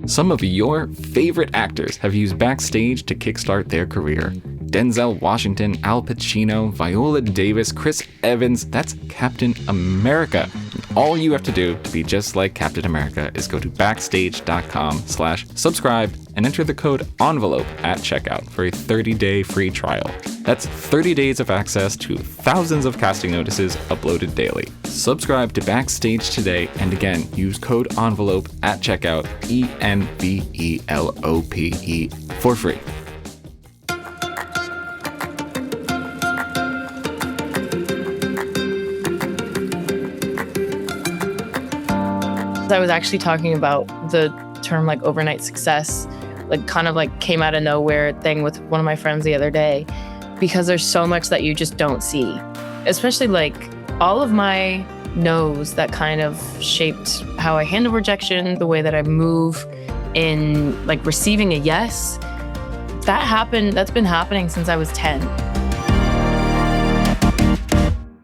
Some of your favorite actors have used Backstage to kickstart their career. Denzel Washington, Al Pacino, Viola Davis, Chris Evans, that's Captain America. All you have to do to be just like Captain America is go to backstage.com/subscribe and enter the code ENVELOPE at checkout for a 30-day free trial. That's 30 days of access to thousands of casting notices uploaded daily. Subscribe to Backstage today, and again, use code ENVELOPE at checkout, ENVELOPE, for free. I was actually talking about the term like overnight success, like kind of like came out of nowhere thing with one of my friends the other day, because there's so much that you just don't see, especially like all of my no's that kind of shaped how I handle rejection, the way that I move in like receiving a yes. That's been happening since I was 10.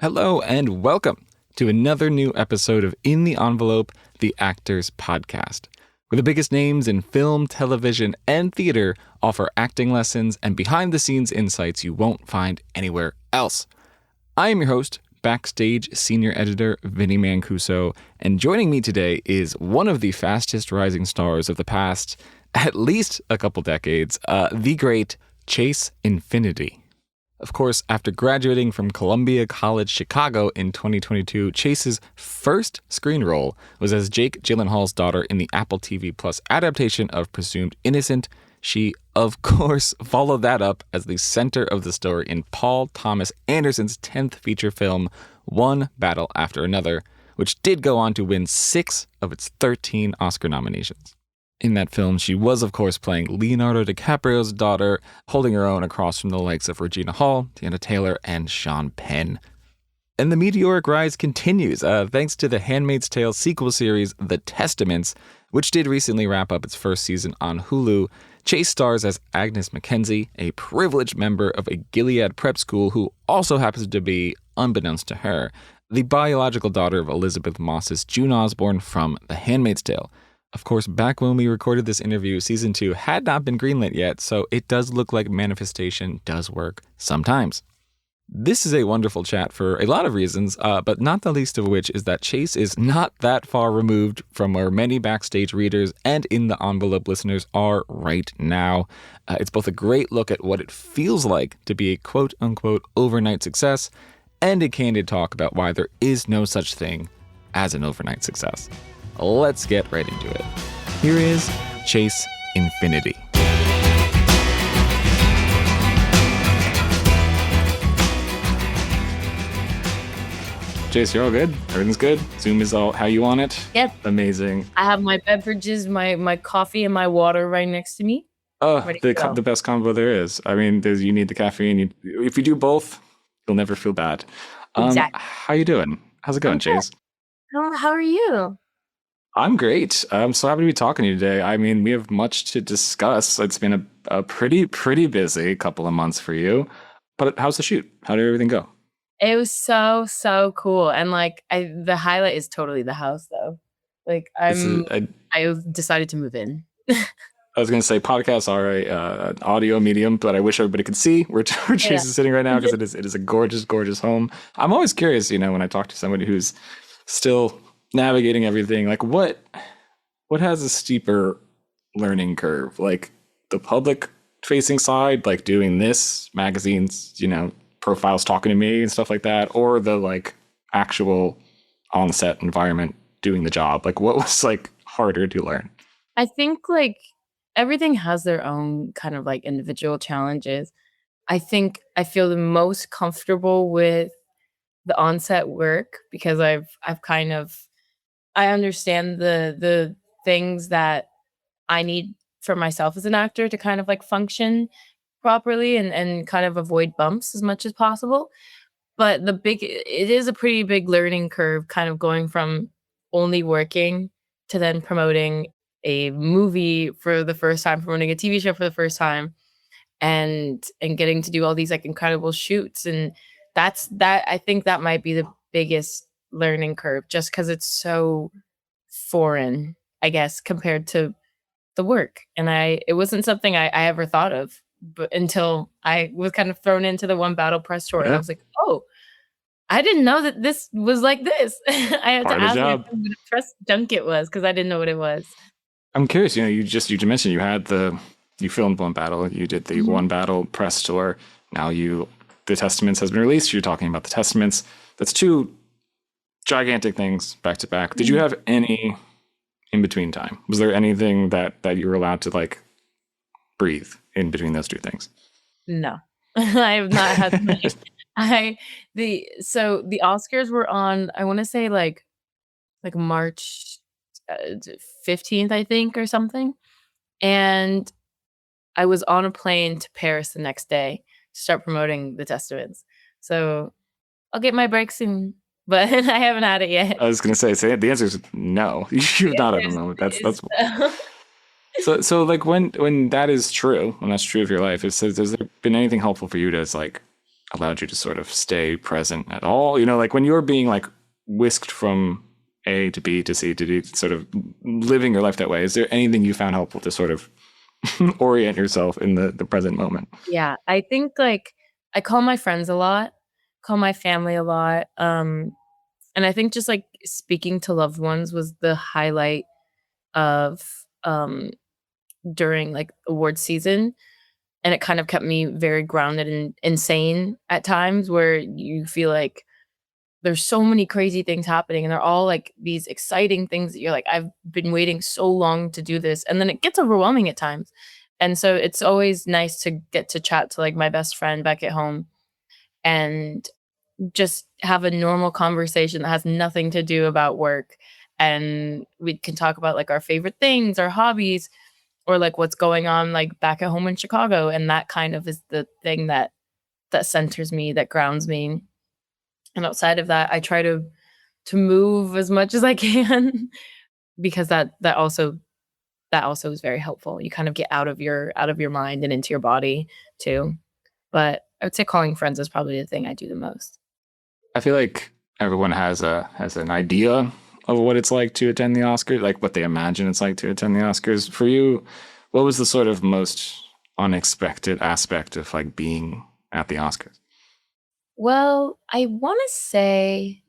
Hello and welcome to another new episode of In the Envelope, the Actors Podcast, where the biggest names in film, television, and theater offer acting lessons and behind-the-scenes insights you won't find anywhere else. I am your host, Backstage Senior Editor Vinnie Mancuso, and joining me today is one of the fastest rising stars of the past, at least a couple decades, the great Chase Infiniti. Of course, after graduating from Columbia College Chicago in 2022, Chase's first screen role was as Jake Gyllenhaal's daughter in the Apple TV Plus adaptation of Presumed Innocent. She, of course, followed that up as the center of the story in Paul Thomas Anderson's 10th feature film, One Battle After Another, which did go on to win 6 of its 13 Oscar nominations. In that film, she was, of course, playing Leonardo DiCaprio's daughter, holding her own across from the likes of Regina Hall, Tiana Taylor, and Sean Penn. And the meteoric rise continues, thanks to the Handmaid's Tale sequel series, The Testaments, which did recently wrap up its first season on Hulu. Chase stars as Agnes MacKenzie, a privileged member of a Gilead prep school who also happens to be, unbeknownst to her, the biological daughter of Elizabeth Moss's June Osborne from The Handmaid's Tale. Of course, back when we recorded this interview, season 2 had not been greenlit yet, so it does look like manifestation does work sometimes. This is a wonderful chat for a lot of reasons, but not the least of which is that Chase is not that far removed from where many Backstage readers and In the Envelope listeners are right now. It's both a great look at what it feels like to be a quote-unquote overnight success, and a candid talk about why there is no such thing as an overnight success. Let's get right into it. Here is Chase Infiniti. Chase, you're all good? Everything's good? Zoom is all how you want it? Yep. Amazing. I have my beverages, my coffee and my water right next to me. Oh, the best combo there is. I mean, you need the caffeine. If you do both, you'll never feel bad. Exactly. How you doing? How's it going, Chase? How are you? I'm great. I'm so happy to be talking to you today. I mean, we have much to discuss. It's been a pretty busy couple of months for you. But how's the shoot? How did everything go? It was so cool. And like the highlight is totally the house though. Like I decided to move in. I was going to say podcasts are an audio medium, but I wish everybody could see where Chase is sitting right now, because it is a gorgeous, gorgeous home. I'm always curious, when I talk to somebody who's still navigating everything, like what has a steeper learning curve, like the public facing side, like doing this, magazines, profiles talking to me and stuff like that, or the like actual on set environment doing the job? Like what was like harder to learn? I think like everything has their own kind of like individual challenges. I think I feel the most comfortable with the on-set work because I understand the things that I need for myself as an actor to kind of like function properly and kind of avoid bumps as much as possible. But it is a pretty big learning curve, kind of going from only working to then promoting a movie for the first time, promoting a TV show for the first time, and getting to do all these like incredible shoots. And I think that might be the biggest learning curve, just because it's so foreign, I guess, compared to the work. And it wasn't something I ever thought of, but until I was kind of thrown into the One Battle press tour, and I Yeah, was like, oh, I didn't know that this was like this. I had to part of the ask my job. friend what a press junket was because I didn't know what it was. I'm curious. You mentioned you filmed One Battle. You did the Mhm. One Battle press tour. Now the Testaments has been released. You're talking about the Testaments. That's two gigantic things back to back. Did you have any in between time? Was there anything that you were allowed to like breathe in between those two things? No, I have not had the Oscars were on, I want to say like March 15th, I think, or something. And I was on a plane to Paris the next day to start promoting the Testaments. So I'll get my break soon, but I haven't had it yet. I was going to say the answer is no. You're The not at the answer moment. is That's so like when that is true, when that's true of your life, has there been anything helpful for you that's like allowed you to sort of stay present at all? Like when you're being like whisked from A to B to C to D, sort of living your life that way, is there anything you found helpful to sort of orient yourself in the present moment? yeah, I think, like, I call my friends a lot, call my family a lot, and I think just, like, speaking to loved ones was the highlight of, during, like, award season, and it kind of kept me very grounded and insane at times where you feel like there's so many crazy things happening, and they're all, like, these exciting things that you're like, "I've been waiting so long to do this," and then it gets overwhelming at times, and so it's always nice to get to chat to, like, my best friend back at home and just have a normal conversation that has nothing to do about work, and we can talk about, like, our favorite things, our hobbies, or, like, what's going on, like, back at home in Chicago, and that kind of is the thing that centers me, that grounds me, and outside of that, I try to move as much as I can because that also is very helpful. You kind of get out of your mind and into your body too. But I would say calling friends is probably the thing I do the most. I feel like everyone has an idea of what it's like to attend the Oscars, like what they imagine it's like to attend the Oscars. For you, what was the sort of most unexpected aspect of like being at the Oscars? Well, I wanna say,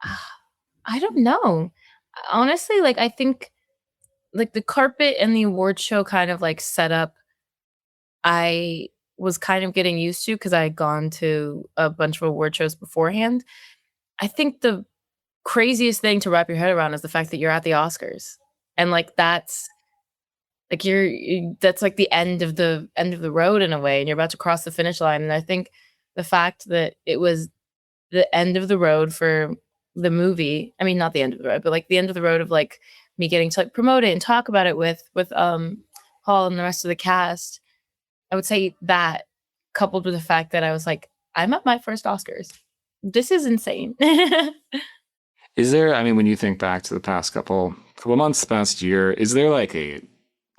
ah, I don't know. Honestly, like, I think, like, the carpet and the award show kind of, like, set up I was kind of getting used to because I had gone to a bunch of award shows beforehand. I think the craziest thing to wrap your head around is the fact that you're at the Oscars, and, like, that's like, that's, like, the end of the road in a way, and you're about to cross the finish line, and I think the fact that it was the end of the road for the movie, I mean, not the end of the road, but, like, the end of the road of, like, me getting to, like, promote it and talk about it with Paul and the rest of the cast. I would say that, coupled with the fact that I was like, "I'm at my first Oscars. This is insane." Is there, I mean, when you think back to the past couple months, past year, is there like a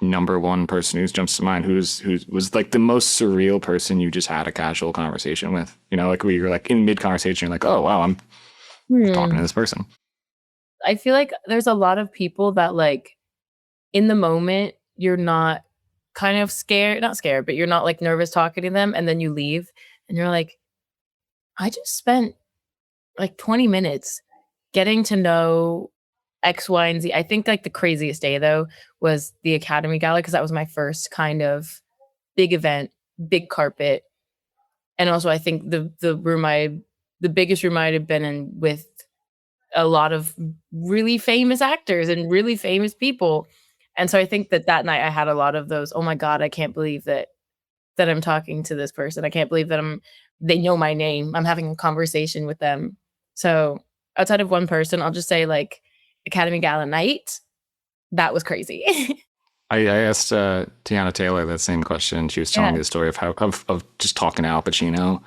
number one person who jumps to mind who was like the most surreal person you just had a casual conversation with? Like where you're like in mid conversation, you're like, oh wow, I'm talking Hmm. to this person. I feel like there's a lot of people that, like, in the moment, you're not kind of scared not scared, but you're not, like, nervous talking to them, and then you leave, and you're like, "I just spent, like, 20 minutes getting to know X, Y, and Z." I think, like, the craziest day, though, was the Academy Gala because that was my first kind of big event, big carpet, and also I think the biggest room I'd have been in with a lot of really famous actors and really famous people, and so I think that night I had a lot of those, "Oh my god, I can't believe that I'm talking to this person. I can't believe that they know my name. I'm having a conversation with them." So, outside of one person, I'll just say, like, Academy Gala night, that was crazy. I asked Tiana Taylor that same question. She was telling Yeah. me the story of how of just talking to Al Pacino,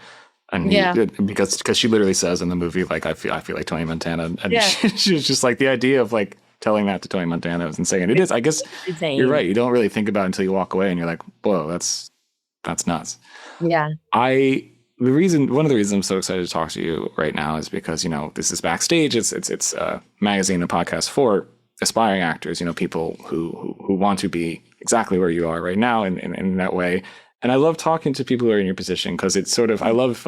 and he Yeah. because she literally says in the movie like I feel like Tony Montana, and Yeah. she was just like the idea of like telling that to Tony Montana was insane. It is. I guess you're Insane. right. You don't really think about it until you walk away, and you're like, whoa, that's nuts. Yeah. I one of the reasons I'm so excited to talk to you right now is because this is Backstage. It's a magazine, a podcast for aspiring actors, people who want to be exactly where you are right now in that way. And I love talking to people who are in your position because it's sort of, I love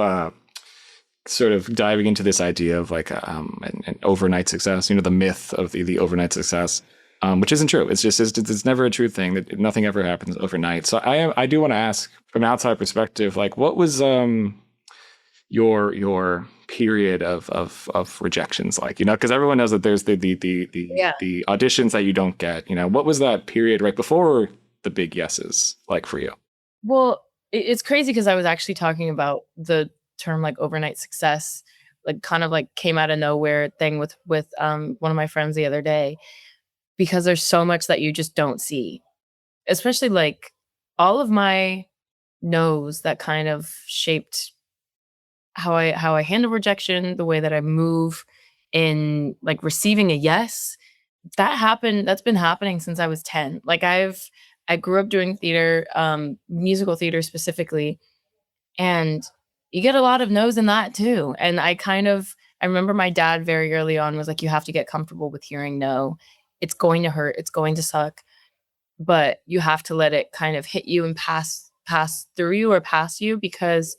sort of diving into this idea of like an overnight success, the myth of the overnight success, which isn't true. It's never a true thing, that nothing ever happens overnight. So I do want to ask from an outside perspective, like what was your period of rejections like, because everyone knows that there's the Yeah. the auditions that you don't get, what was that period right before the big yeses like for you? Well, it's crazy because I was actually talking about the term like overnight success, like kind of like came out of nowhere thing with one of my friends the other day, because there's so much that you just don't see, especially like all of my no's that kind of shaped how I handle rejection, the way that I move in like receiving a yes. That's been happening since I was 10. Like I grew up doing theater, musical theater specifically, and you get a lot of no's in that too. And I remember my dad very early on was like, you have to get comfortable with hearing no. It's going to hurt, it's going to suck, but you have to let it kind of hit you and pass through you or past you, because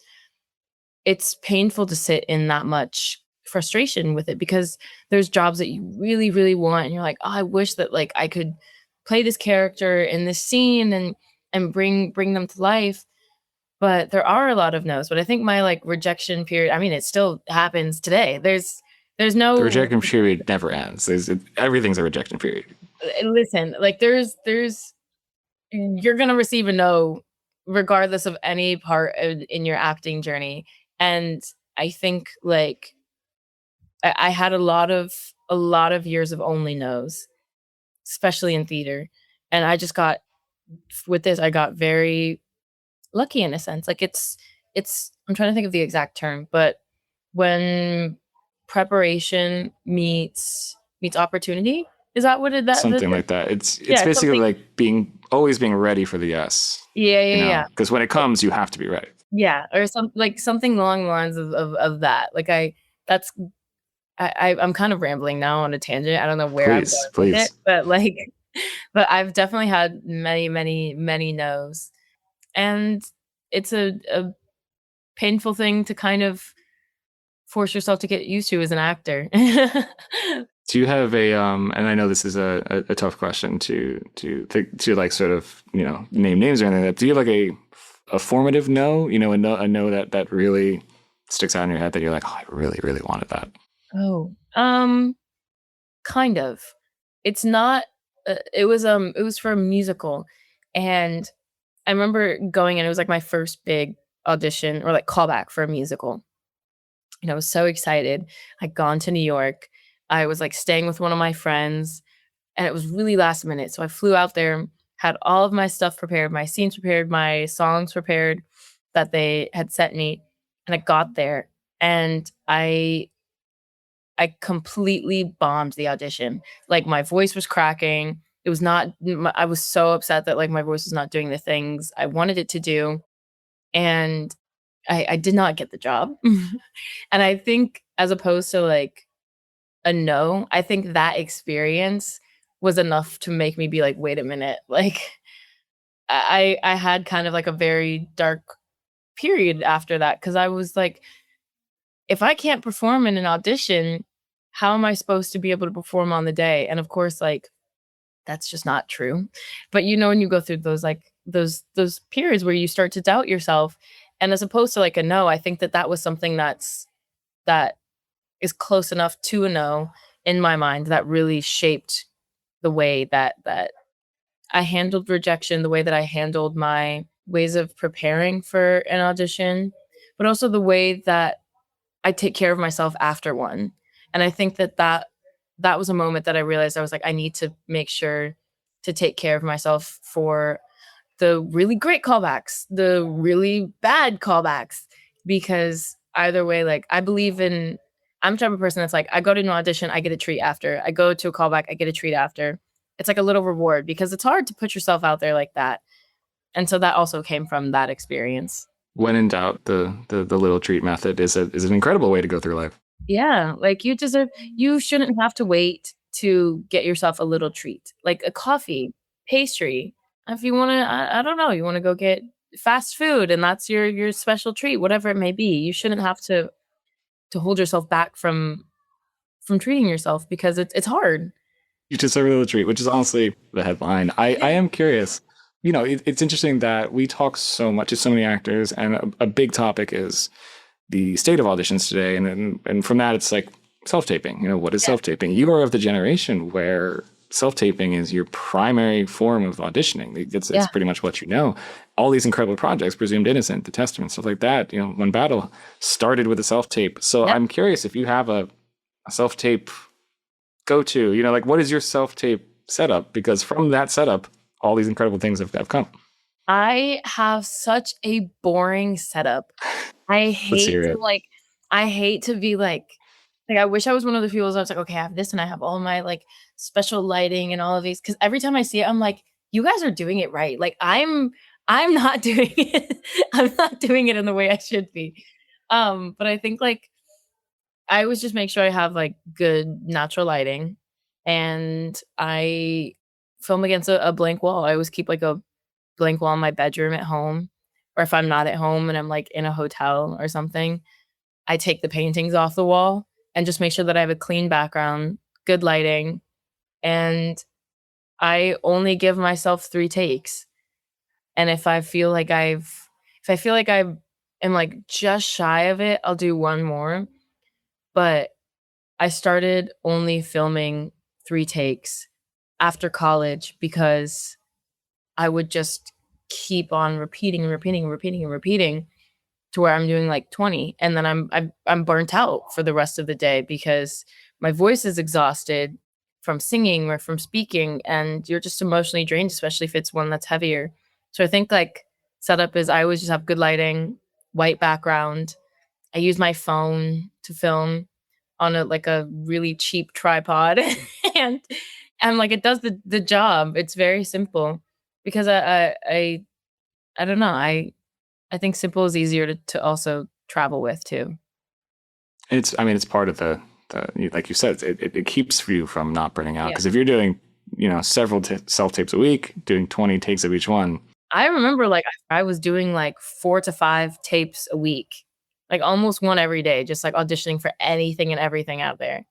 it's painful to sit in that much frustration with it, because there's jobs that you really, really want and you're like, oh, I wish that like I could play this character in this scene and bring them to life. But there are a lot of no's. But I think my like rejection period, I mean, it still happens today. There's The no rejection period never ends. Everything's a rejection period. listen, like there's you're gonna receive a no regardless of any part in your acting journey. And I think like I had a lot of years of only no's, especially in theater. And I just got with this, I got very lucky in a sense. Like it's I'm trying to think of the exact term, but when preparation meets opportunity, is that what it that Something like that. It's yeah, basically something. like always being ready for the yes, Yeah, yeah, yeah. because when it comes, you have to be ready. Yeah, or something along the lines of that. Like that's I'm kind of rambling now on a tangent. I don't know where I'm Please, going with it, please. but like but I've definitely had many, many, many no's. And it's a painful thing to kind of force yourself to get used to as an actor. Do you have and I know this is a tough question to like sort of, name names or anything like that. Do you have like a formative no, a no that really sticks out in your head that you're like, oh, I really, really wanted that? Oh, kind of. It's not, it was for a musical, and I remember going and it was like my first big audition or like callback for a musical. And I was so excited. I'd gone to New York. I was like staying with one of my friends, and it was really last minute. So I flew out there, had all of my stuff prepared, my scenes prepared, my songs prepared that they had sent me. And I got there and I completely bombed the audition. Like my voice was cracking. It was not I was so upset that like my voice was not doing the things I wanted it to do. And I did not get the job. And I think as opposed to like a no, I think that experience was enough to make me be like, wait a minute, like I had kind of like a very dark period after that, because I was like, if I can't perform in an audition, how am I supposed to be able to perform on the day? And of course, like that's just not true. But when you go through those like those periods where you start to doubt yourself, and as opposed to like a no, I think that was something that is close enough to a no in my mind that really shaped the way that I handled rejection, the way that I handled my ways of preparing for an audition, but also the way that I take care of myself after one. And I think that was a moment that I realized I was like, I need to make sure to take care of myself for the really great callbacks, the really bad callbacks, because either way, like I'm the type of person that's like, I go to an audition, I get a treat after. I go to a callback, I get a treat after. It's like a little reward, because it's hard to put yourself out there like that. And so that also came from that experience. When in doubt, the little treat method is an incredible way to go through life. Yeah, like you shouldn't have to wait to get yourself a little treat, like a coffee, pastry. If you want to, I don't know, you want to go get fast food and that's your special treat, whatever it may be. You shouldn't have to hold yourself back from treating yourself because it's hard. You deserve a little treat, which is honestly the headline. I am curious. It's interesting that we talk so much to so many actors, and a big topic is the state of auditions today. And from that, it's like self-taping. What is self-taping? You are of the generation where self-taping is your primary form of auditioning. It's pretty much what you know. All these incredible projects, Presumed Innocent, The Testament, stuff like that, One Battle started with a self-tape. So I'm curious if you have a self-tape go-to, like what is your self-tape setup? Because from that setup, all these incredible things have come. I have such a boring setup. I hate to be like I wish I was one of the people that was like, okay, I have this and I have all my like special lighting and all of these. Cause every time I see it, I'm like, you guys are doing it right. Like I'm not doing it. I'm not doing it in the way I should be. But I think like I always just make sure I have like good natural lighting and I film against a blank wall. I always keep like a blank wall in my bedroom at home. Or if I'm not at home and I'm like in a hotel or something, I take the paintings off the wall and just make sure that I have a clean background, good lighting, and I only give myself 3 takes. And if I feel like I am like just shy of it, I'll do one more. But I started only filming 3 takes after college because I would just keep on repeating and repeating and repeating and repeating to where I'm doing like 20, and then I'm burnt out for the rest of the day because my voice is exhausted from singing or from speaking, and you're just emotionally drained, especially if it's one that's heavier. So I think like setup is I always just have good lighting, white background. I use my phone to film on a really cheap tripod, and like it does the job. It's very simple because I don't know. I think simple is easier to also travel with too. It's part of the like you said, it keeps you from not burning out. Yeah. Because if you're doing, several self-tapes a week, doing 20 takes of each one. I remember like I was doing like 4 to 5 tapes a week, like almost one every day, just like auditioning for anything and everything out there.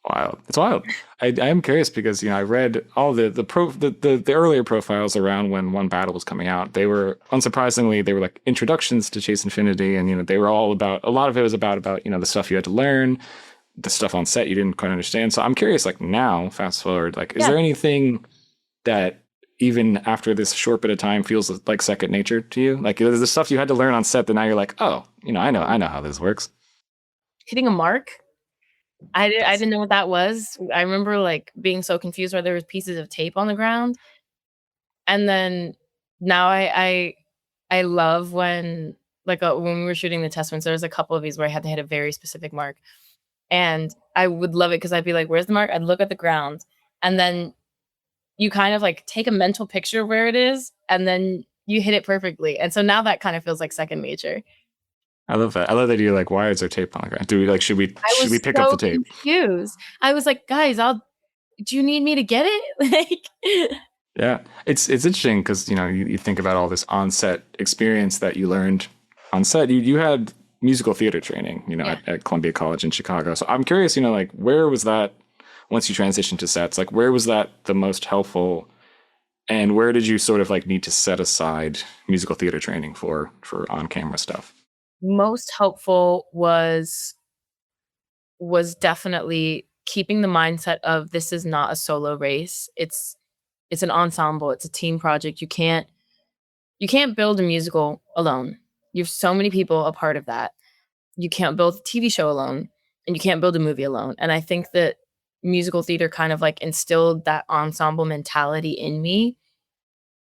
Wild. It's wild. I am curious because I read all the earlier profiles around when One Battle was coming out. They were unsurprisingly like introductions to Chase Infiniti, and they were all about, a lot of it was about the stuff you had to learn, the stuff on set you didn't quite understand. So I'm curious, like now, fast forward, like is there anything that even after this short bit of time feels like second nature to you? Like there's the stuff you had to learn on set that now you're like, oh, I know how this works. Hitting a mark. I didn't know what that was. I remember like being so confused where there was pieces of tape on the ground. And then now I love when when we were shooting The Testaments, there was a couple of these where I had to hit a very specific mark. And I would love it because I'd be like, where's the mark? I'd look at the ground. And then you kind of like take a mental picture of where it is and then you hit it perfectly. And so now that kind of feels like second nature. I love that. I love that you're like, why is there tape on the ground? Do we like, should we pick up the tape? Confused. I was like, guys, do you need me to get it? Like, yeah, it's interesting because, you think about all this on-set experience that you learned on set. You had musical theater training, at Columbia College in Chicago. So I'm curious, like where was that once you transitioned to sets? Like where was that the most helpful? And where did you sort of like need to set aside musical theater training for on-camera stuff? Most helpful was definitely keeping the mindset of this is not a solo race. It's an ensemble. It's a team project. You can't build a musical alone. You have so many people a part of that. You can't build a TV show alone, and you can't build a movie alone. And I think that musical theater kind of like instilled that ensemble mentality in me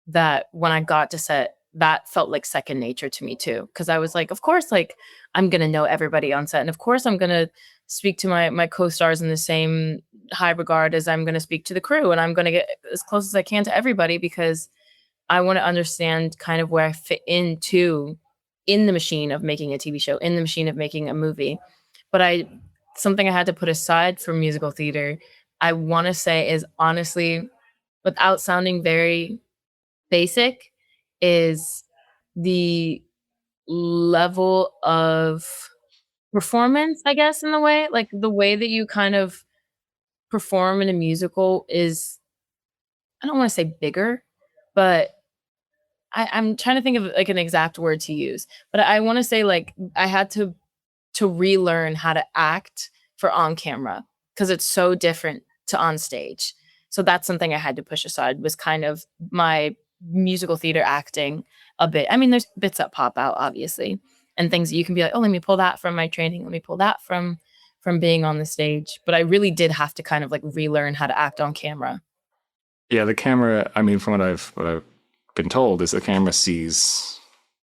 that when I got to set, that felt like second nature to me too. Cause I was like, of course, like I'm going to know everybody on set. And of course I'm going to speak to my co-stars in the same high regard as I'm going to speak to the crew. And I'm going to get as close as I can to everybody because I want to understand kind of where I fit into in the machine of making a TV show, in the machine of making a movie. But something I had to put aside for musical theater I want to say is honestly, without sounding very basic, is the level of performance, I guess, in a way. Like the way that you kind of perform in a musical is, I don't want to say bigger, but I'm trying to think of like an exact word to use. But I want to say like I had to relearn how to act for on camera because it's so different to on stage. So that's something I had to push aside, was kind of my musical theater acting a bit. I mean, there's bits that pop out obviously, and things that you can be like, "Oh, let me pull that from my training. Let me pull that from being on the stage." But I really did have to kind of like relearn how to act on camera. Yeah, the camera, I mean, from what I've been told, is the camera sees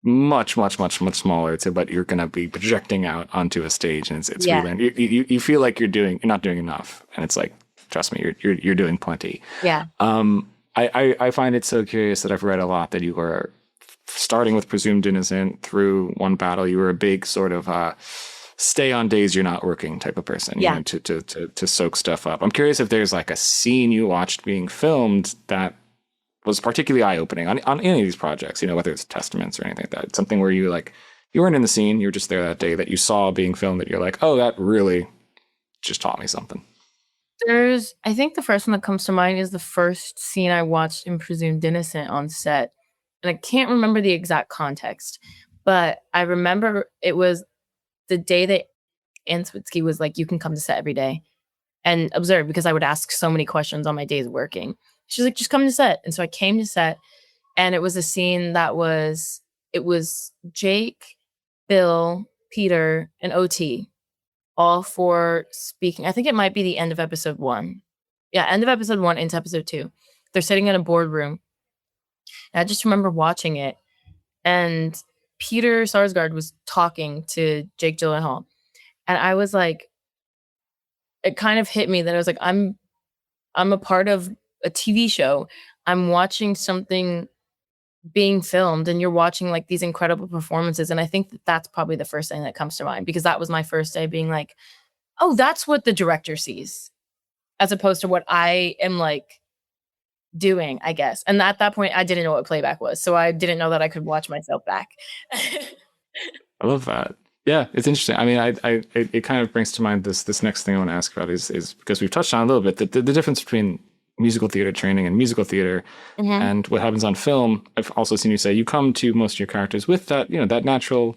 much, much, much, much smaller to what you're going to be projecting out onto a stage, and it's Yeah. really, you feel like you're not doing enough, and it's like, trust me, you're doing plenty. Yeah. I find it so curious that I've read a lot that you were starting with Presumed Innocent through one battle. You were a big sort of stay on days you're not working type of person, Yeah. you know, to soak stuff up. I'm curious if there's like a scene you watched being filmed that was particularly eye-opening on any of these projects, you know, whether it's Testaments or anything like that. Something where you weren't in the scene, you were just there that day, that you saw being filmed, that you're like, oh, that really just taught me something. I think the first one that comes to mind is the first scene I watched in Presumed Innocent on set. And I can't remember the exact context, but I remember it was the day that Anne Switsky was like, "You can come to set every day and observe," because I would ask so many questions on my days working. She's like, "Just come to set." And so I came to set, and it was a scene it was Jake, Bill, Peter, and OT, all four speaking. I think it might be the end of episode 1. Yeah, end of episode 1 into episode 2. They're sitting in a boardroom. And I just remember watching it, and Peter Sarsgaard was talking to Jake Gyllenhaal, and I was like, it kind of hit me that I was like, I'm a part of a TV show. I'm watching something being filmed, and you're watching like these incredible performances. And I think that that's probably the first thing that comes to mind, because that was my first day being like, oh, that's what the director sees, as opposed to what I am like doing, I guess. And at that point, I didn't know what playback was. So I didn't know that I could watch myself back. I love that. Yeah, it's interesting. I mean, it kind of brings to mind this next thing I want to ask about is because we've touched on a little bit the difference between musical theater training and musical theater, and what happens on film. I've also seen you say you come to most of your characters with that, you know, that natural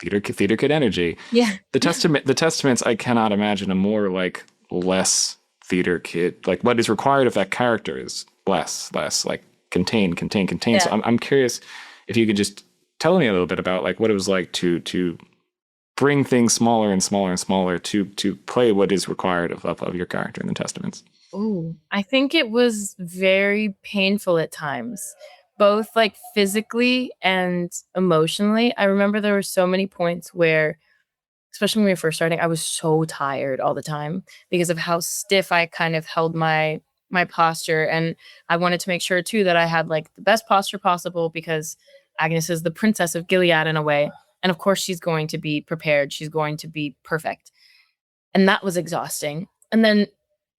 theater kid energy. Yeah. The Testaments, I cannot imagine a more like less theater kid. Like what is required of that character is less like contain. Yeah. So I'm curious if you could just tell me a little bit about like what it was like to bring things smaller and smaller and smaller to play what is required of your character in the Testaments. Ooh, I think it was very painful at times, both like physically and emotionally. I remember there were so many points where, especially when we were first starting, I was so tired all the time because of how stiff I kind of held my posture. And I wanted to make sure too that I had like the best posture possible, because Agnes is the princess of Gilead in a way. And of course she's going to be prepared. She's going to be perfect. And that was exhausting. And then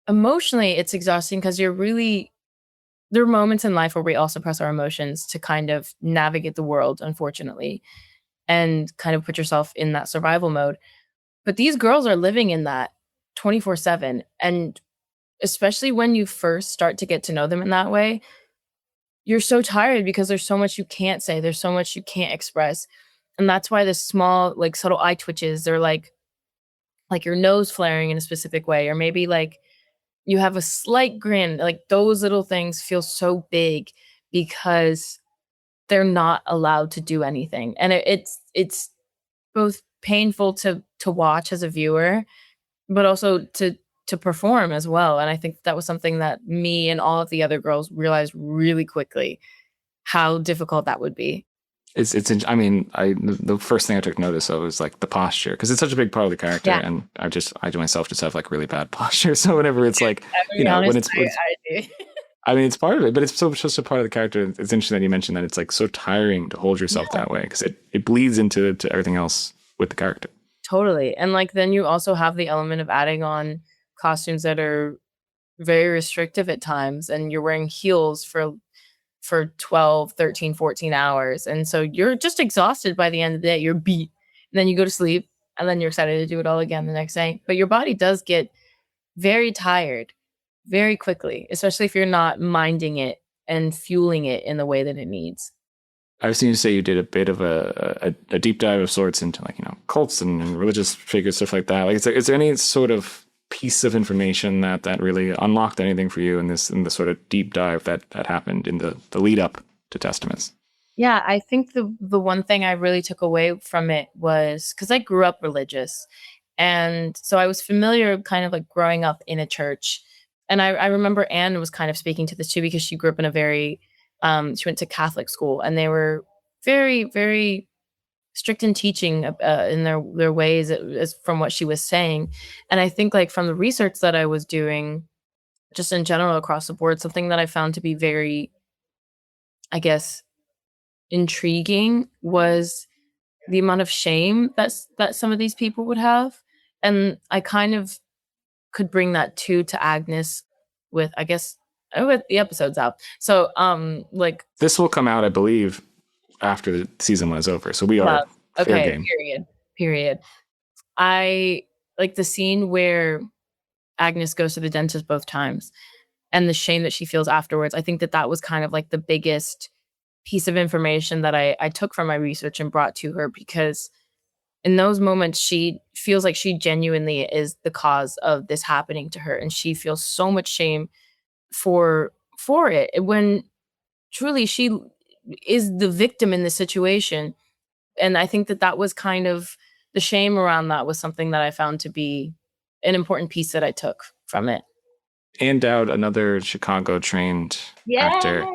emotionally, it's exhausting because there are moments in life where we all suppress our emotions to kind of navigate the world, unfortunately, and kind of put yourself in that survival mode. But these girls are living in that 24/7. And especially when you first start to get to know them in that way, you're so tired because there's so much you can't say. There's so much you can't express. And that's why the small, like subtle eye twitches, they're like your nose flaring in a specific way, or maybe like you have a slight grin, like those little things feel so big because they're not allowed to do anything. And it's both painful to watch as a viewer, but also to perform as well. And I think that was something that me and all of the other girls realized really quickly, how difficult that would be. I mean, the first thing I took notice of was like the posture, because it's such a big part of the character, Yeah. and I myself just have like really bad posture. So whenever it's like, you know, when it's I do. I mean, it's part of it, but it's just a part of the character. It's interesting that you mentioned that it's like so tiring to hold yourself that way, because it bleeds into everything else with the character. Totally. And like then you also have the element of adding on costumes that are very restrictive at times, and you're wearing heels for 12, 13, 14 hours. And so you're just exhausted by the end of the day. You're beat. And then you go to sleep and then you're excited to do it all again the next day. But your body does get very tired very quickly, especially if you're not minding it and fueling it in the way that it needs. I've seen you say you did a bit of a deep dive of sorts into like, cults and religious figures, stuff like that. Like, is there any sort of piece of information that really unlocked anything for you in the sort of deep dive that happened in the lead up to Testaments? Yeah, I think the one thing I really took away from it was because I grew up religious. And so I was familiar kind of like growing up in a church. And I remember Anne was kind of speaking to this too, because she grew up in a very, she went to Catholic school, and they were very, very strict in teaching in their ways, as from what she was saying. And I think like from the research that I was doing, just in general across the board, something that I found to be very, I guess, intriguing was the amount of shame that some of these people would have. And I kind of could bring that to Agnes with, I guess, with the episodes out. So like This will come out, I believe, after the season 1 is over. So we are fair okay, game. period. I like the scene where Agnes goes to the dentist both times and the shame that she feels afterwards. I think that was kind of like the biggest piece of information that I took from my research and brought to her, because in those moments she feels like she genuinely is the cause of this happening to her, and she feels so much shame for it, when truly she is the victim in the situation. And I think that was kind of the shame around that was something that I found to be an important piece that I took from it. Ann Dowd, another Chicago trained actor. Yeah.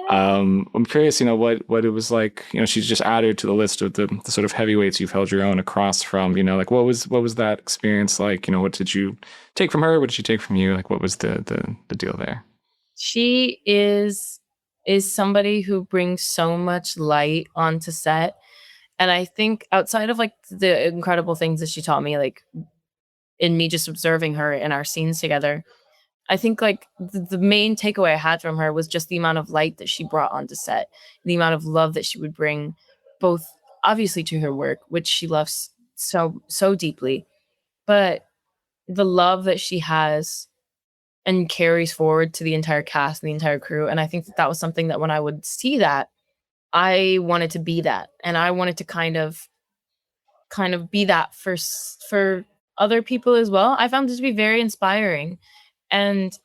I'm curious, what it was like. She's just added to the list of the sort of heavyweights you've held your own across from. Like what was that experience like? What did you take from her? What did she take from you? Like what was the deal there? She is somebody who brings so much light onto set. And I think outside of like the incredible things that she taught me, like in me just observing her in our scenes together, I think like the main takeaway I had from her was just the amount of light that she brought onto set, the amount of love that she would bring, both obviously to her work, which she loves so deeply, but the love that she has and carries forward to the entire cast and the entire crew. And I think that was something that when I would see that, I wanted to be that, and I wanted to kind of be that for other people as well. I found this to be very inspiring. And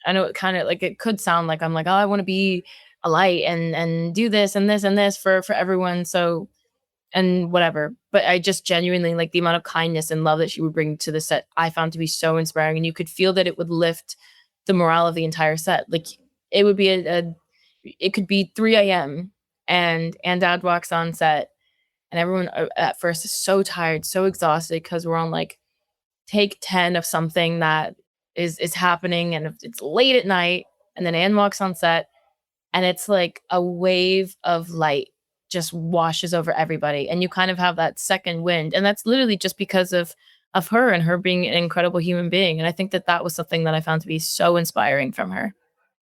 I know it kind of like, it could sound like I'm like, oh, I want to be a light and do this and this and this for everyone. So, and whatever. But I just genuinely like the amount of kindness and love that she would bring to the set. I found to be so inspiring, and you could feel that it would lift the morale of the entire set. Like it would be it could be 3 a.m. and Dad walks on set, and everyone at first is so tired, so exhausted, because we're on like take 10 of something that is happening, and it's late at night, and then Anne walks on set, and it's like a wave of light just washes over everybody, and you kind of have that second wind, and that's literally just because of her and her being an incredible human being. And I think that was something that I found to be so inspiring from her.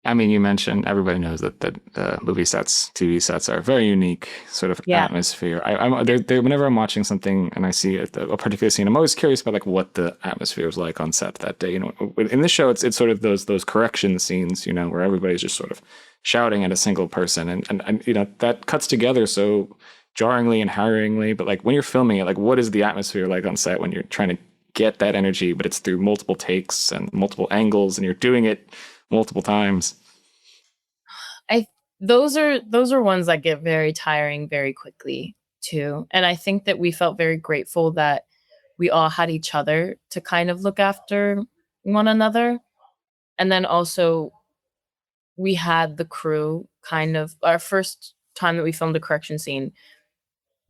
I mean, you mentioned everybody knows that movie sets, TV sets are a very unique sort of atmosphere. Whenever I'm watching something and I see a particular scene, I'm always curious about like what the atmosphere was like on set that day. In this show, it's sort of those correction scenes, where everybody's just sort of shouting at a single person, and that cuts together so jarringly and harrowingly. But like when you're filming it, like what is the atmosphere like on set when you're trying to get that energy, but it's through multiple takes and multiple angles, and you're doing it multiple times? Those are ones that get very tiring very quickly too. And I think that we felt very grateful that we all had each other to kind of look after one another. And then also we had the crew. Kind of our first time that we filmed a correction scene,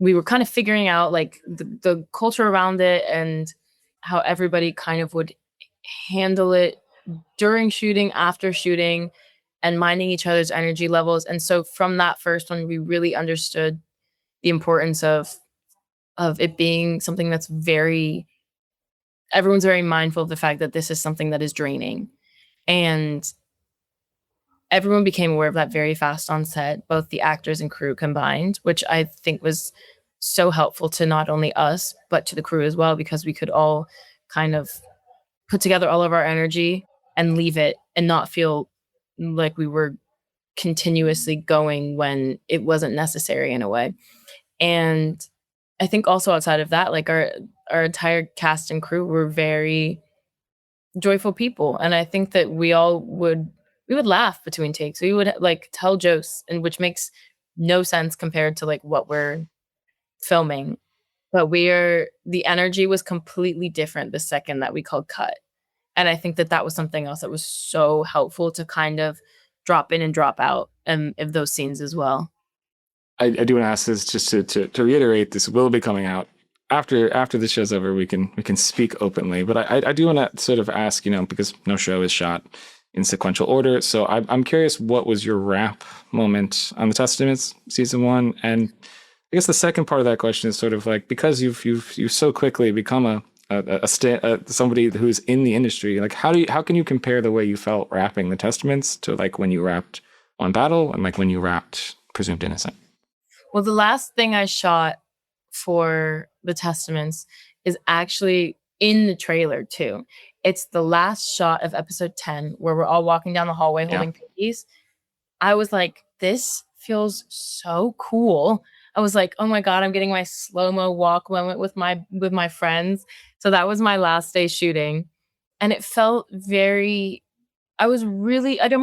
we were kind of figuring out like the culture around it and how everybody kind of would handle it during shooting, after shooting, and minding each other's energy levels. And so from that first one, we really understood the importance of it being something that's everyone's very mindful of the fact that this is something that is draining. And everyone became aware of that very fast on set, both the actors and crew combined, which I think was so helpful to not only us, but to the crew as well, because we could all kind of put together all of our energy and leave it and not feel like we were continuously going when it wasn't necessary in a way. And I think also outside of that, like our entire cast and crew were very joyful people, and I think that we would laugh between takes. We would like tell jokes, and which makes no sense compared to like what we're filming. But the energy was completely different the second that we called cut. And I think that that was something else that was so helpful to kind of drop in and drop out of those scenes as well. I do want to ask this just to reiterate, this will be coming out after the show's over. We can speak openly, but I do want to sort of ask, because no show is shot in sequential order. So I'm curious, what was your wrap moment on the Testaments season 1? And I guess the second part of that question is sort of like, because you've so quickly become somebody who's in the industry, like how can you compare the way you felt wrapping the Testaments to like when you wrapped On Battle and like when you wrapped Presumed Innocent? Well, the last thing I shot for the Testaments is actually in the trailer too. It's the last shot of episode 10 where we're all walking down the hallway holding pinkies. I was like, this feels so cool. I was like, oh my God, I'm getting my slow-mo walk moment with my friends. So that was my last day shooting. And it felt I'm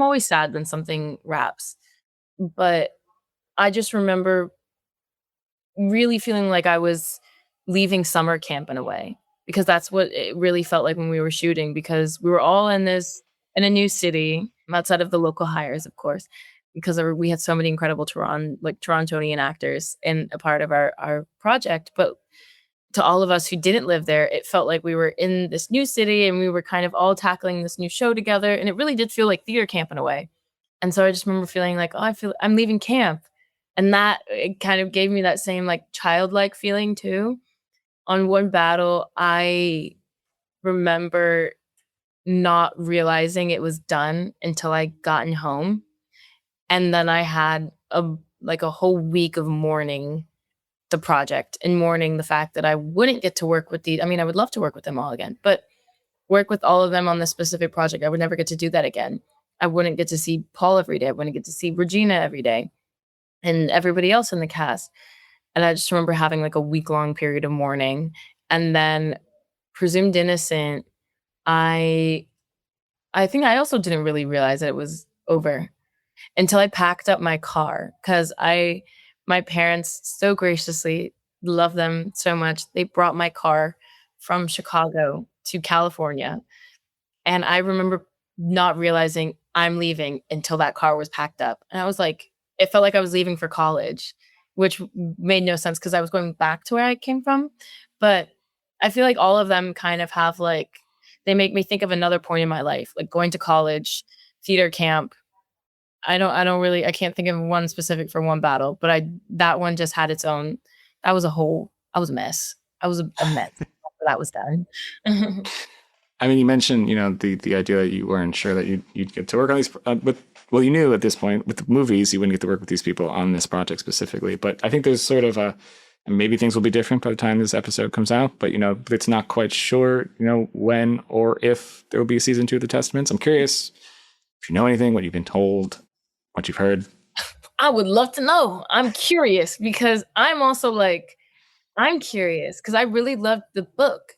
always sad when something wraps. But I just remember really feeling like I was leaving summer camp in a way, because that's what it really felt like when we were shooting, because we were all in a new city outside of the local hires, of course, because we had so many incredible Torontonian actors in a part of our project. But to all of us who didn't live there, it felt like we were in this new city and we were kind of all tackling this new show together. And it really did feel like theater camp in a way. And so I just remember feeling like, oh, I feel I'm leaving camp. And that it kind of gave me that same like childlike feeling too. On One Battle, I remember not realizing it was done until I gotten home. And then I had a whole week of mourning the project and mourning the fact that I wouldn't get to work with I would love to work with them all again, but work with all of them on this specific project. I would never get to do that again. I wouldn't get to see Paul every day. I wouldn't get to see Regina every day and everybody else in the cast. And I just remember having like a week-long period of mourning. And then Presumed Innocent, I think I also didn't really realize that it was over until I packed up my car, because my parents so graciously, love them so much, they brought my car from Chicago to California. And I remember not realizing I'm leaving until that car was packed up. And I was like, it felt like I was leaving for college, which made no sense because I was going back to where I came from. But I feel like all of them kind of have like, they make me think of another point in my life, like going to college, theater camp. I can't think of one specific for One Battle, but that one just had its own, I was a mess. I was a mess after that was done. I mean, you mentioned, the idea that you weren't sure that you'd get to work on these, you knew at this point with the movies, you wouldn't get to work with these people on this project specifically. But I think there's sort of maybe things will be different by the time this episode comes out, but, it's not quite sure, when or if there will be a season 2 of The Testaments. I'm curious if you know anything, what you've been told, what you've heard. I would love to know. I'm curious because I'm also like, I'm curious because I really loved the book.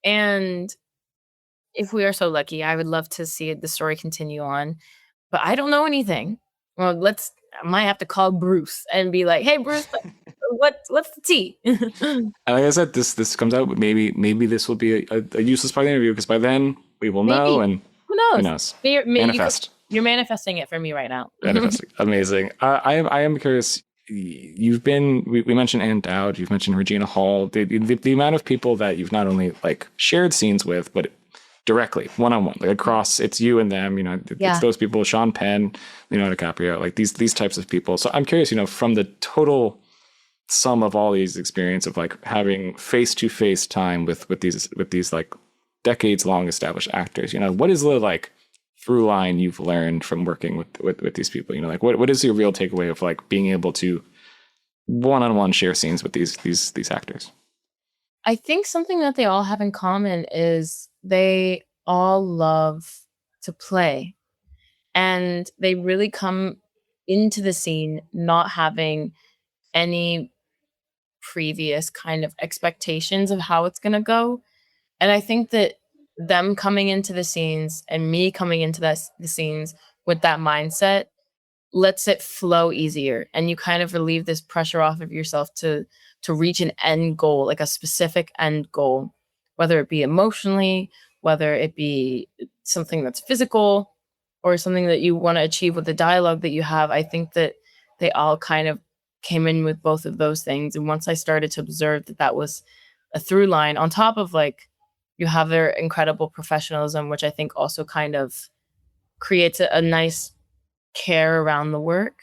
And if we are so lucky, I would love to see the story continue on, but I don't know anything. Well, I might have to call Bruce and be like, "Hey, Bruce, what's the tea?" And like I said, this comes out, but maybe this will be a useless part of the interview, because by then we will know, and who knows? Manifest. You're manifesting it for me right now. Manifesting, amazing. I am curious. You've been, we mentioned Ann Dowd, you've mentioned Regina Hall, the amount of people that you've not only like shared scenes with, but directly, one-on-one, like across, it's you and them, it's those people, Sean Penn, Leonardo DiCaprio, like these types of people. So I'm curious, from the total sum of all these experience of like having face-to-face time with these like decades-long established actors, what is the like through line you've learned from working with these people? You know, like what is your real takeaway of like being able to one-on-one share scenes with these actors? I think something that they all have in common is they all love to play, and they really come into the scene not having any previous kind of expectations of how it's going to go. And I think that them coming into the scenes and me coming into the scenes with that mindset lets it flow easier, and you kind of relieve this pressure off of yourself to reach an end goal, like a specific end goal, whether it be emotionally, whether it be something that's physical, or something that you want to achieve with the dialogue that you have. I think that they all kind of came in with both of those things, and once I started to observe that that was a through line on top of like you have their incredible professionalism, which I think also kind of creates a nice care around the work,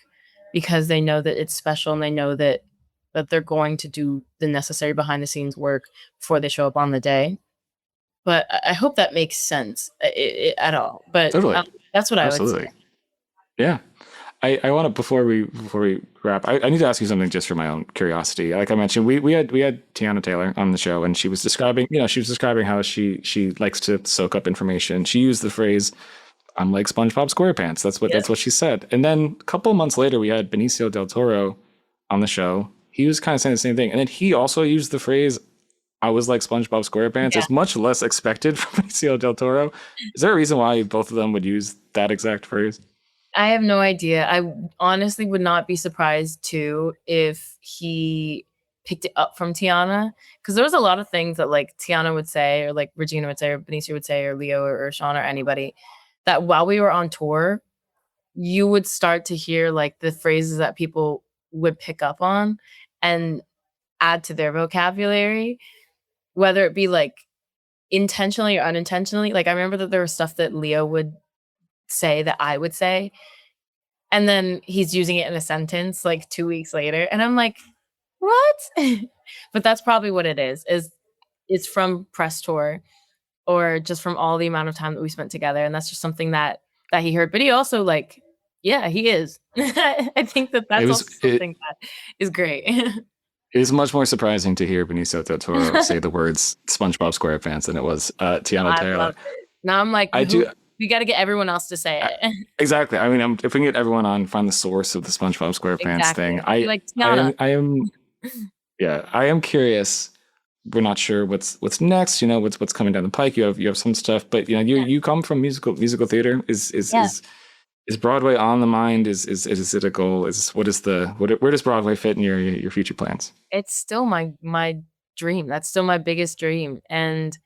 because they know that it's special and they know that they're going to do the necessary behind the scenes work before they show up on the day. But I hope that makes sense at all. But Totally. that's what I would Absolutely. say. Yeah. I want to before we wrap. I need to ask you something just for my own curiosity. Like I mentioned, we had Tiana Taylor on the show, and she was describing how she likes to soak up information. She used the phrase, "I'm like SpongeBob SquarePants." That's what she said. And then a couple months later, we had Benicio del Toro on the show. He was kind of saying the same thing, and then he also used the phrase, "I was like SpongeBob SquarePants." Yeah. It's much less expected from Benicio del Toro. Is there a reason why both of them would use that exact phrase? I have no idea. I honestly would not be surprised too if he picked it up from Tiana, because there was a lot of things that like Tiana would say, or like Regina would say, or Benicio would say, or Leo, or Sean, or anybody, that while we were on tour, you would start to hear like the phrases that people would pick up on and add to their vocabulary, whether it be like intentionally or unintentionally. Like I remember that there was stuff that Leo would say that I would say, and then he's using it in a sentence like 2 weeks later, and I'm like, "What?" But that's probably what it is it's from press tour, or just from all the amount of time that we spent together, and that's just something that he heard. But he also like, yeah, he is. I think that It that's was also it, something that is great. it was much more surprising to hear Benicio del Toro say the words SpongeBob SquarePants than it was Tiana I Taylor. love it. Now I'm like, I do. we got to get everyone else to say it. Exactly. I mean, if we can get everyone on, find the source of the SpongeBob SquarePants Exactly. thing. Be like, Tiana. I am curious. We're not sure what's next. You know, what's coming down the pike. You have some stuff, but you know, you come from musical theater. Is Broadway on the mind? Is it a goal? Where does Broadway fit in your future plans? It's still my dream. That's still my biggest dream, and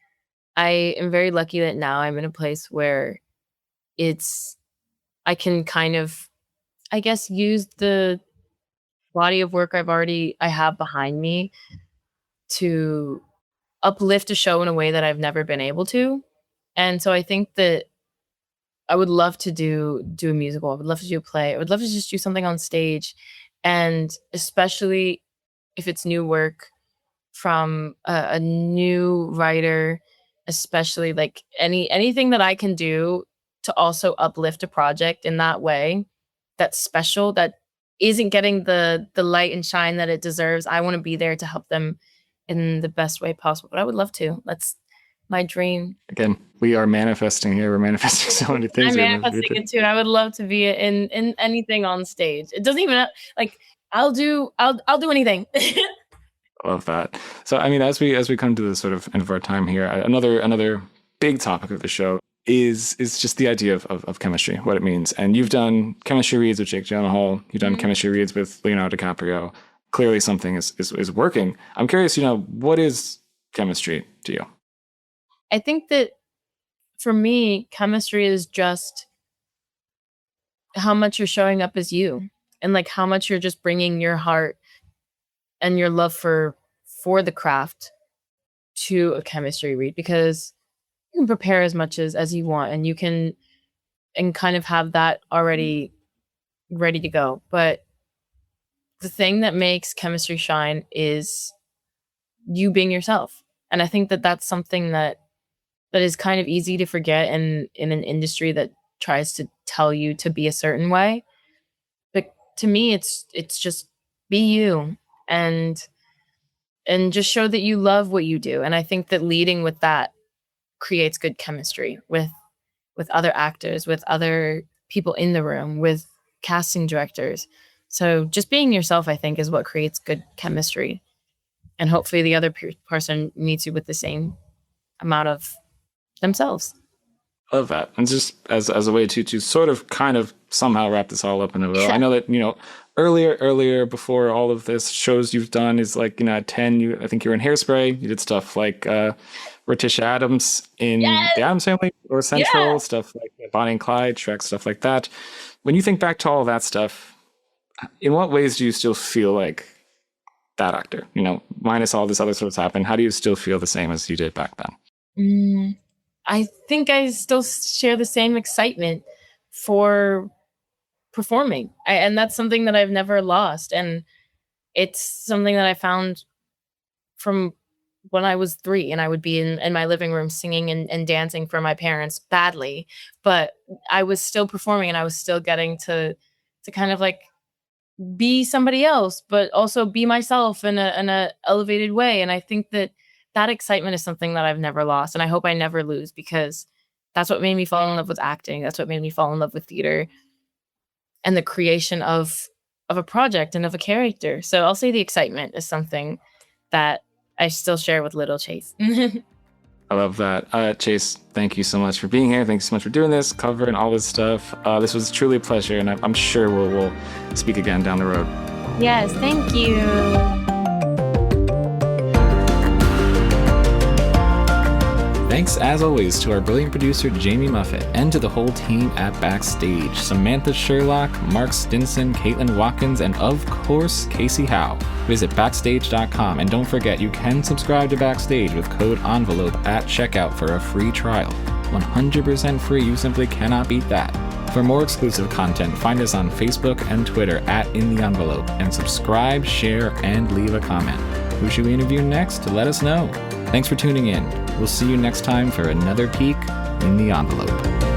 I am very lucky that now I'm in a place where I can kind of, I guess, use the body of work I have behind me to uplift a show in a way that I've never been able to. And so I think that I would love to do a musical. I would love to do a play. I would love to just do something on stage, and especially if it's new work from a new writer, especially like anything that I can do to also uplift a project in that way that's special, that isn't getting the light and shine that it deserves. I want to be there to help them in the best way possible. But I would love to. That's my dream. Again, we are manifesting here. We're manifesting so many things I'm here in the manifesting future. it too. And I would love to be in anything on stage. It doesn't even like I'll do anything. Love that. So, I mean, as we come to the sort of end of our time here, another big topic of the show is just the idea of chemistry, what it means. And you've done chemistry reads with Jake Gyllenhaal. You've done chemistry reads with Leonardo DiCaprio. Clearly, something is working. I'm curious, what is chemistry to you? I think that for me, chemistry is just how much you're showing up as you, and like how much you're just bringing your heart and your love for the craft to a chemistry read, because you can prepare as much as you want, and you can and kind of have that already ready to go. But the thing that makes chemistry shine is you being yourself. And I think that that's something that is kind of easy to forget in an industry that tries to tell you to be a certain way. But to me, it's just be you and just show that you love what you do. And I think that leading with that creates good chemistry with other actors, with other people in the room, with casting directors. So just being yourself, I think, is what creates good chemistry. And hopefully the other person meets you with the same amount of themselves. I love that. And just as a way to sort of kind of somehow wrap this all up in a row. I know that, earlier before all of this, shows you've done is like, at 10, I think you were in Hairspray. You did stuff like Letitia Adams in The Addams Family or Central, stuff like Bonnie and Clyde, Shrek, stuff like that. When you think back to all that stuff, in what ways do you still feel like that actor? Minus all this other stuff that's happened, how do you still feel the same as you did back then? I think I still share the same excitement for performing. And that's something that I've never lost. And it's something that I found from when I was 3 and I would be in my living room singing and dancing for my parents badly, but I was still performing and I was still getting to kind of like be somebody else, but also be myself in a elevated way. And I think that excitement is something that I've never lost. And I hope I never lose, because that's what made me fall in love with acting. That's what made me fall in love with theater and the creation of a project and of a character. So I'll say the excitement is something that I still share with little Chase. I love that. Chase, thank you so much for being here. Thanks so much for doing this, covering all this stuff. This was truly a pleasure, and I'm sure we'll speak again down the road. Yes, thank you. Thanks, as always, to our brilliant producer, Jamie Muffett, and to the whole team at Backstage. Samantha Sherlock, Mark Stinson, Caitlin Watkins, and of course, Kasey Howe. Visit Backstage.com, and don't forget, you can subscribe to Backstage with code ENVELOPE at checkout for a free trial. 100% free, you simply cannot beat that. For more exclusive content, find us on Facebook and Twitter at In The Envelope, and subscribe, share, and leave a comment. Who should we interview next? Let us know. Thanks for tuning in. We'll see you next time for another peek in the envelope.